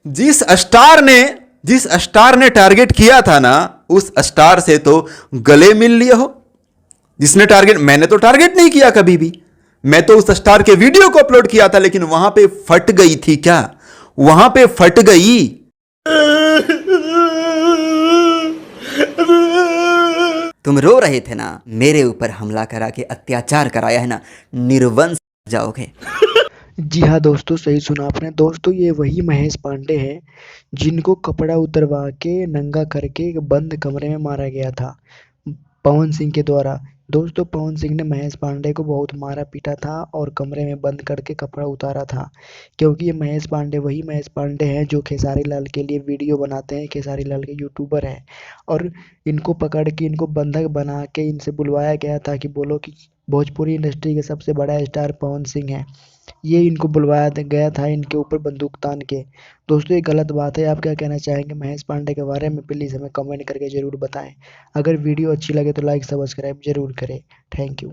जिस स्टार ने टारगेट किया था ना, उस स्टार से तो गले मिल लिया हो। जिसने टारगेट, मैंने तो टारगेट नहीं किया कभी भी। मैं तो उस स्टार के वीडियो को अपलोड किया था, लेकिन वहां पे फट गई थी क्या? वहां पे फट गई। तुम रो रहे थे ना, मेरे ऊपर हमला करा के अत्याचार कराया है ना, निर्वंश जाओगे। जी हाँ दोस्तों, सही सुना आपने। दोस्तों ये वही महेश पांडे हैं जिनको कपड़ा उतरवा के नंगा करके एक बंद कमरे में मारा गया था पवन सिंह के द्वारा। दोस्तों पवन सिंह ने महेश पांडे को बहुत मारा पीटा था और कमरे में बंद करके कपड़ा उतारा था, क्योंकि ये महेश पांडे वही महेश पांडे हैं जो खेसारी लाल के लिए वीडियो बनाते हैं। खेसारी लाल के यूट्यूबर हैं और इनको पकड़ के इनको बंधक बना के इनसे बुलवाया गया था कि बोलो कि भोजपुरी इंडस्ट्री के सबसे बड़ा स्टार पवन सिंह है। ये इनको बुलवाया गया था इनके ऊपर बंदूक तान के। दोस्तों ये गलत बात है। आप क्या कहना चाहेंगे महेश पांडे के बारे में? प्लीज़ हमें कमेंट करके ज़रूर बताएं। अगर वीडियो अच्छी लगे तो लाइक सब्सक्राइब ज़रूर करें। Thank you.